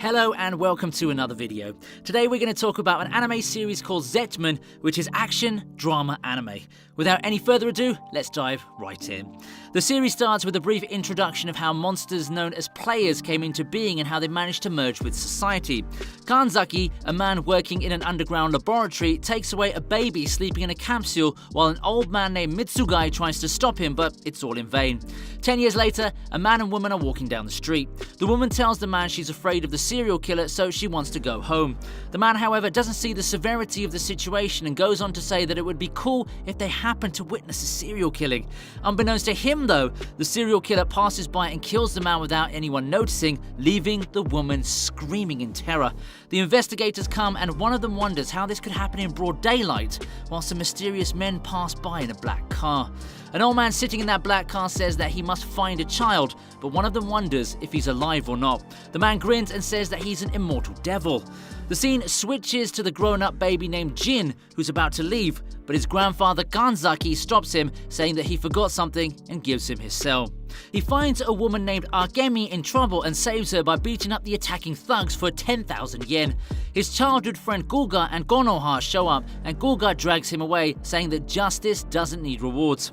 Hello and welcome to another video. Today we're going to talk about an anime series called Zetman, which is action drama anime. Without any further ado, let's dive right in. The series starts with a brief introduction of how monsters known as players came into being and how they managed to merge with society. Kanzaki, a man working in an underground laboratory, takes away a baby sleeping in a capsule while an old man named Mitsugai tries to stop him, but it's all in vain. 10 years later, a man and woman are walking down the street. The woman tells the man she's afraid of the serial killer, so she wants to go home. The man, however, doesn't see the severity of the situation and goes on to say that it would be cool if they happened to witness a serial killing. Unbeknownst to him though, the serial killer passes by and kills the man without anyone noticing, leaving the woman screaming in terror. The investigators come and one of them wonders how this could happen in broad daylight, while some mysterious men pass by in a black car. An old man sitting in that black car says that he must find a child, but one of them wonders if he's alive or not. The man grins and says that he's an immortal devil. The scene switches to the grown-up baby named Jin, who's about to leave, but his grandfather Kanzaki stops him, saying that he forgot something and gives him his cell. He finds a woman named Akemi in trouble and saves her by beating up the attacking thugs for 10,000 yen. His childhood friend Guga and Konoha show up and Guga drags him away, saying that justice doesn't need rewards.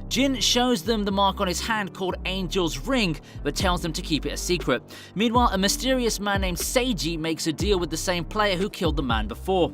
Jin shows them the mark on his hand called Angel's Ring, but tells them to keep it a secret. Meanwhile, a mysterious man named Seiji makes a deal with the same player who killed the man before.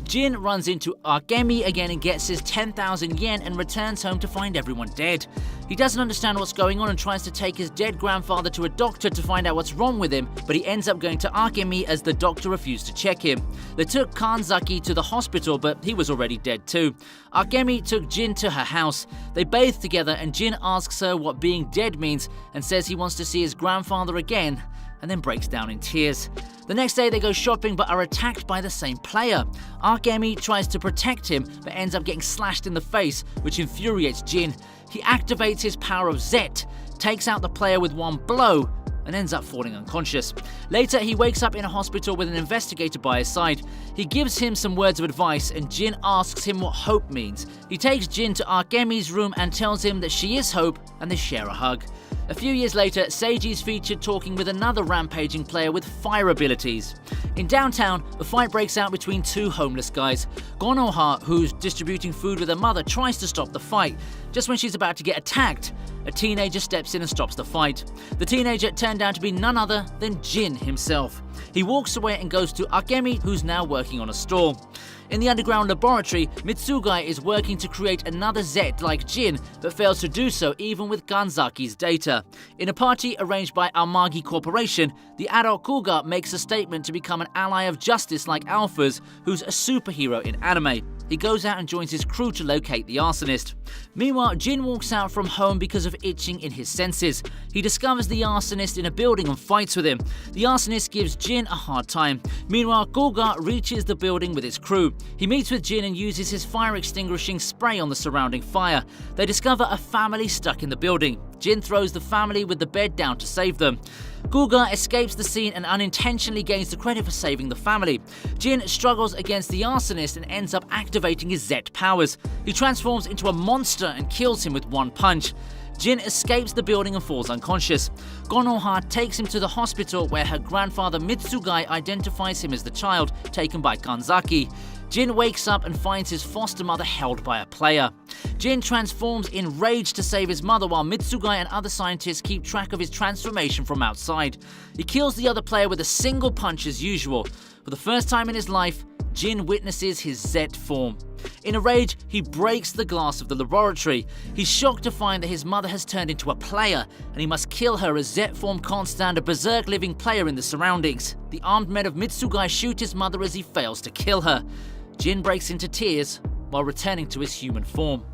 Jin runs into Akemi again and gets his 10,000 yen and returns home to find everyone dead. He doesn't understand what's going on and tries to take his dead grandfather to a doctor to find out what's wrong with him, but he ends up going to Akemi as the doctor refused to check him. They took Kanzaki to the hospital, but he was already dead too. Akemi took Jin to her house. They bathe together and Jin asks her what being dead means and says he wants to see his grandfather again, and then breaks down in tears. The next day they go shopping but are attacked by the same player. Akemi tries to protect him but ends up getting slashed in the face, which infuriates Jin. He activates his power of Zet, takes out the player with one blow, and ends up falling unconscious. Later, he wakes up in a hospital with an investigator by his side. He gives him some words of advice and Jin asks him what hope means. He takes Jin to Akemi's room and tells him that she is hope and they share a hug. A few years later, Seiji's featured talking with another rampaging player with fire abilities. In downtown, a fight breaks out between two homeless guys. Konoha, who's distributing food with her mother, tries to stop the fight. Just when she's about to get attacked, a teenager steps in and stops the fight. The teenager turned out to be none other than Jin himself. He walks away and goes to Akemi, who's now working on a store. In the underground laboratory, Mitsugai is working to create another Zet like Jin, but fails to do so even with Kanzaki's data. In a party arranged by Almagi Corporation, the adult Kuga makes a statement to become an ally of justice like Alpha's, who's a superhero in anime. He goes out and joins his crew to locate the arsonist. Meanwhile, Jin walks out from home because of itching in his senses. He discovers the arsonist in a building and fights with him. The arsonist gives Jin a hard time. Meanwhile, Guga reaches the building with his crew. He meets with Jin and uses his fire extinguishing spray on the surrounding fire. They discover a family stuck in the building. Jin throws the family with the bed down to save them. Guga escapes the scene and unintentionally gains the credit for saving the family. Jin struggles against the arsonist and ends up activating his Zet powers. He transforms into a monster and kills him with one punch. Jin escapes the building and falls unconscious. Konoha takes him to the hospital where her grandfather Mitsugai identifies him as the child taken by Kanzaki. Jin wakes up and finds his foster mother held by a player. Jin transforms in rage to save his mother while Mitsugai and other scientists keep track of his transformation from outside. He kills the other player with a single punch as usual. For the first time in his life, Jin witnesses his Zet form. In a rage, he breaks the glass of the laboratory. He's shocked to find that his mother has turned into a player, and he must kill her as Zet form can't stand a berserk living player in the surroundings. The armed men of Mitsugai shoot his mother as he fails to kill her. Jin breaks into tears while returning to his human form.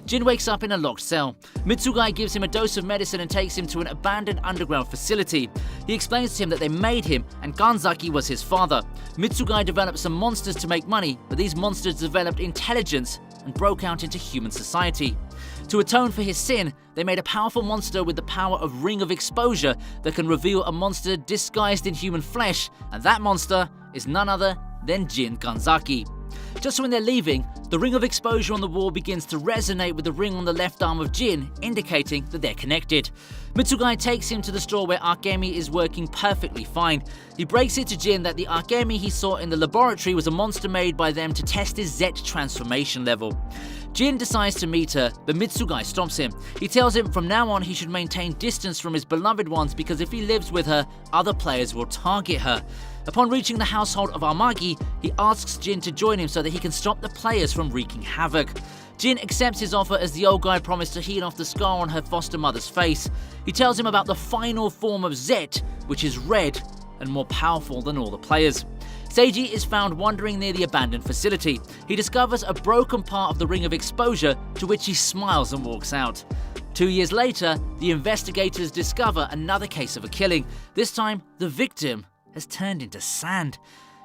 Jin wakes up in a locked cell. Mitsugai gives him a dose of medicine and takes him to an abandoned underground facility. He explains to him that they made him and Kanzaki was his father. Mitsugai developed some monsters to make money, but these monsters developed intelligence and broke out into human society. To atone for his sin, they made a powerful monster with the power of Ring of Exposure that can reveal a monster disguised in human flesh, and that monster is none other than Jin Kanzaki. Just when they're leaving, the ring of exposure on the wall begins to resonate with the ring on the left arm of Jin, indicating that they're connected. Mitsugai takes him to the store where Arkemi is working perfectly fine. He breaks it to Jin that the Arkemi he saw in the laboratory was a monster made by them to test his Zet transformation level. Jin decides to meet her, but Mitsugai stops him. He tells him from now on he should maintain distance from his beloved ones because if he lives with her, other players will target her. Upon reaching the household of Amagi, he asks Jin to join him so that he can stop the players from wreaking havoc. Jin accepts his offer as the old guy promised to heal off the scar on her foster mother's face. He tells him about the final form of Zet, which is red and more powerful than all the players. Seiji is found wandering near the abandoned facility. He discovers a broken part of the Ring of Exposure, to which he smiles and walks out. 2 years later, the investigators discover another case of a killing. This time, the victim has turned into sand.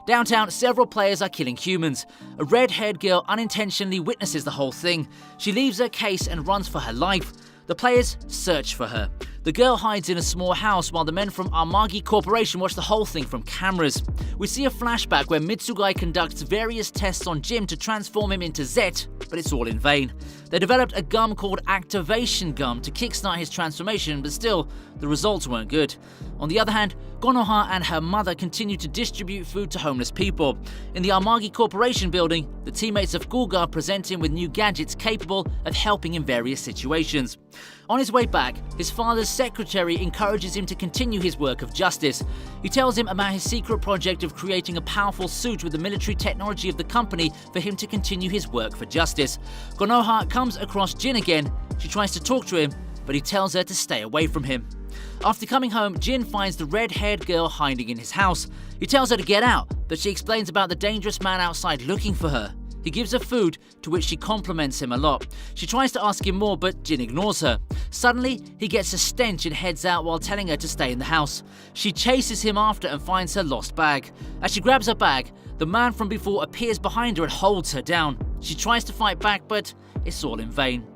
Downtown, several players are killing humans. A red-haired girl unintentionally witnesses the whole thing. She leaves her case and runs for her life. The players search for her. The girl hides in a small house while the men from Amagi Corporation watch the whole thing from cameras. We see a flashback where Mitsugai conducts various tests on Jim to transform him into Zet, but it's all in vain. They developed a gum called Activation Gum to kickstart his transformation, but still, the results weren't good. On the other hand, Konoha and her mother continue to distribute food to homeless people. In the Amagi Corporation building, the teammates of Guga present him with new gadgets capable of helping in various situations. On his way back, his father's secretary encourages him to continue his work of justice. He tells him about his secret project of creating a powerful suit with the military technology of the company for him to continue his work for justice. Konoha comes across Jin again. She tries to talk to him, but he tells her to stay away from him. After coming home, Jin finds the red-haired girl hiding in his house. He tells her to get out, but she explains about the dangerous man outside looking for her. He gives her food, to which she compliments him a lot. She tries to ask him more, but Jin ignores her. Suddenly, he gets a stench and heads out while telling her to stay in the house. She chases him after and finds her lost bag. As she grabs her bag, the man from before appears behind her and holds her down. She tries to fight back, but it's all in vain.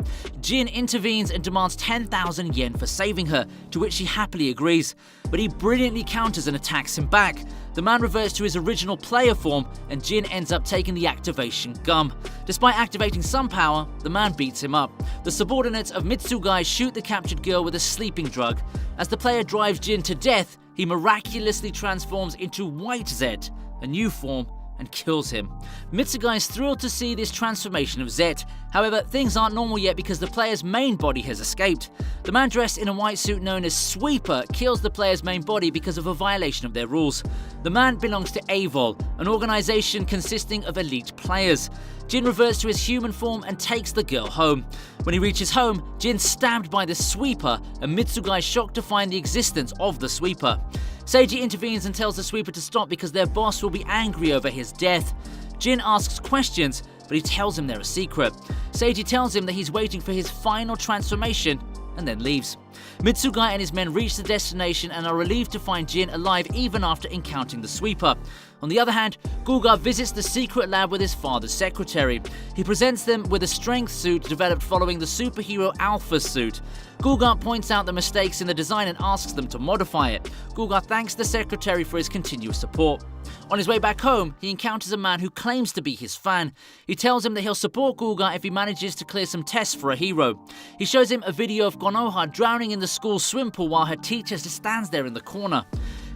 Jin intervenes and demands 10,000 yen for saving her, to which she happily agrees, but he brilliantly counters and attacks him back. The man reverts to his original player form, and Jin ends up taking the activation gum. Despite activating some power, the man beats him up. The subordinates of Mitsugai shoot the captured girl with a sleeping drug. As the player drives Jin to death, he miraculously transforms into White Zet, a new form, and kills him. Mitsugai is thrilled to see this transformation of Zet. However, things aren't normal yet because the player's main body has escaped. The man dressed in a white suit known as Sweeper kills the player's main body because of a violation of their rules. The man belongs to Avol, an organization consisting of elite players. Jin reverts to his human form and takes the girl home. When he reaches home, Jin's stabbed by the Sweeper, and Mitsugai is shocked to find the existence of the Sweeper. Seiji intervenes and tells the Sweeper to stop because their boss will be angry over his death. Jin asks questions, but he tells him they're a secret. Seiji tells him that he's waiting for his final transformation and then leaves. Mitsugai and his men reach the destination and are relieved to find Jin alive even after encountering the Sweeper. On the other hand, Guga visits the secret lab with his father's secretary. He presents them with a strength suit developed following the superhero Alpha suit. Guga points out the mistakes in the design and asks them to modify it. Guga thanks the secretary for his continuous support. On his way back home, he encounters a man who claims to be his fan. He tells him that he'll support Guga if he manages to clear some tests for a hero. He shows him a video of Konoha drowning in the school's swim pool while her teacher just stands there in the corner.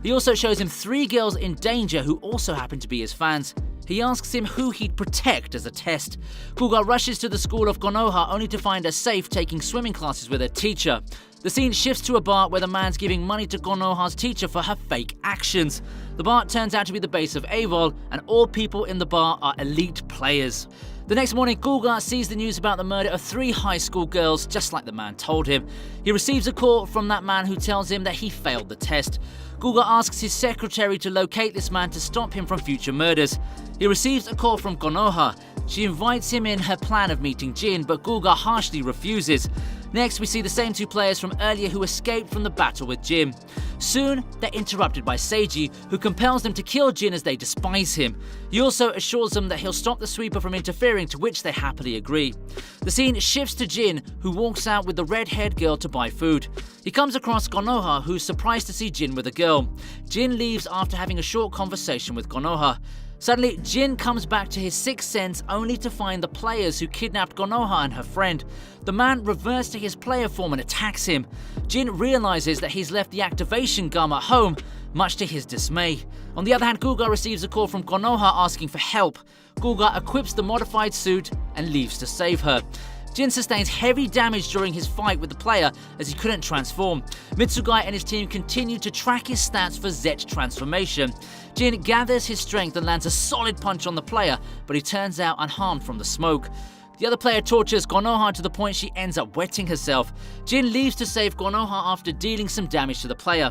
He also shows him 3 girls in danger who also happen to be his fans. He asks him who he'd protect as a test. Guga rushes to the school of Konoha only to find her safe taking swimming classes with her teacher. The scene shifts to a bar where the man's giving money to Konoha's teacher for her fake actions. The bar turns out to be the base of Avol, and all people in the bar are elite players. The next morning, Guga sees the news about the murder of 3 high school girls, just like the man told him. He receives a call from that man who tells him that he failed the test. Guga asks his secretary to locate this man to stop him from future murders. He receives a call from Konoha. She invites him in her plan of meeting Jin, but Guga harshly refuses. Next, we see the same 2 players from earlier who escaped from the battle with Jin. Soon, they're interrupted by Seiji, who compels them to kill Jin as they despise him. He also assures them that he'll stop the Sweeper from interfering, to which they happily agree. The scene shifts to Jin, who walks out with the red-haired girl to buy food. He comes across Konoha, who's surprised to see Jin with a girl. Jin leaves after having a short conversation with Konoha. Suddenly, Jin comes back to his sixth sense only to find the players who kidnapped Konoha and her friend. The man reverts to his player form and attacks him. Jin realizes that he's left the activation gum at home, much to his dismay. On the other hand, Guga receives a call from Konoha asking for help. Guga equips the modified suit and leaves to save her. Jin sustains heavy damage during his fight with the player as he couldn't transform. Mitsugai and his team continue to track his stats for Zet transformation. Jin gathers his strength and lands a solid punch on the player, but he turns out unharmed from the smoke. The other player tortures Konoha to the point she ends up wetting herself. Jin leaves to save Konoha after dealing some damage to the player.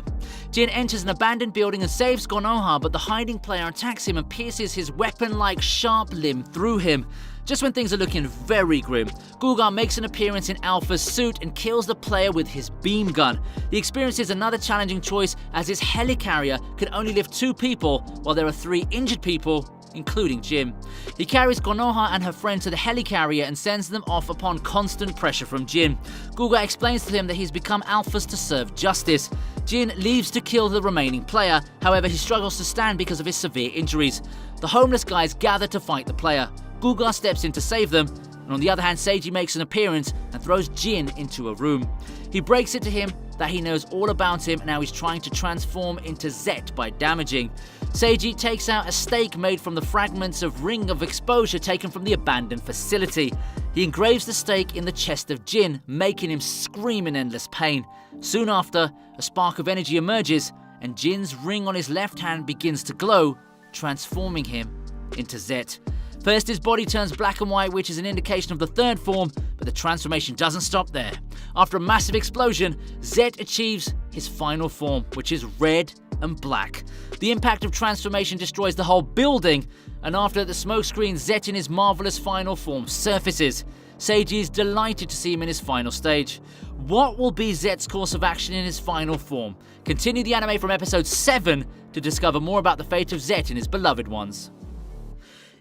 Jin enters an abandoned building and saves Konoha, but the hiding player attacks him and pierces his weapon-like sharp limb through him. Just when things are looking very grim, Guga makes an appearance in Alpha's suit and kills the player with his beam gun. He experiences another challenging choice as his helicarrier can only lift 2 people while there are 3 injured people, including Jin. He carries Konoha and her friend to the helicarrier and sends them off upon constant pressure from Jin. Guga explains to him that he's become Alphas to serve justice. Jin leaves to kill the remaining player, however he struggles to stand because of his severe injuries. The homeless guys gather to fight the player. Guga steps in to save them, and on the other hand, Seiji makes an appearance and throws Jin into a room. He breaks it to him that he knows all about him and now he's trying to transform into Zet by damaging. Seiji takes out a stake made from the fragments of ring of exposure taken from the abandoned facility. He engraves the stake in the chest of Jin, making him scream in endless pain. Soon after, a spark of energy emerges and Jin's ring on his left hand begins to glow, transforming him into Zet. First, his body turns black and white, which is an indication of the third form, but the transformation doesn't stop there. After a massive explosion, Zet achieves his final form, which is red and black. The impact of transformation destroys the whole building, and after the smokescreen, Zet in his marvelous final form surfaces. Seiji is delighted to see him in his final stage. What will be Zet's course of action in his final form? Continue the anime from episode 7 to discover more about the fate of Zet and his beloved ones.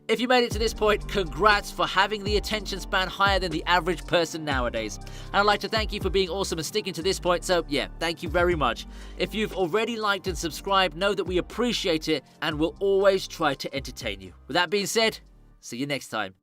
If you made it to this point, congrats for having the attention span higher than the average person nowadays. And I'd like to thank you for being awesome and sticking to this point, so yeah, thank you very much. If you've already liked and subscribed, know that we appreciate it and will always try to entertain you. With that being said, see you next time.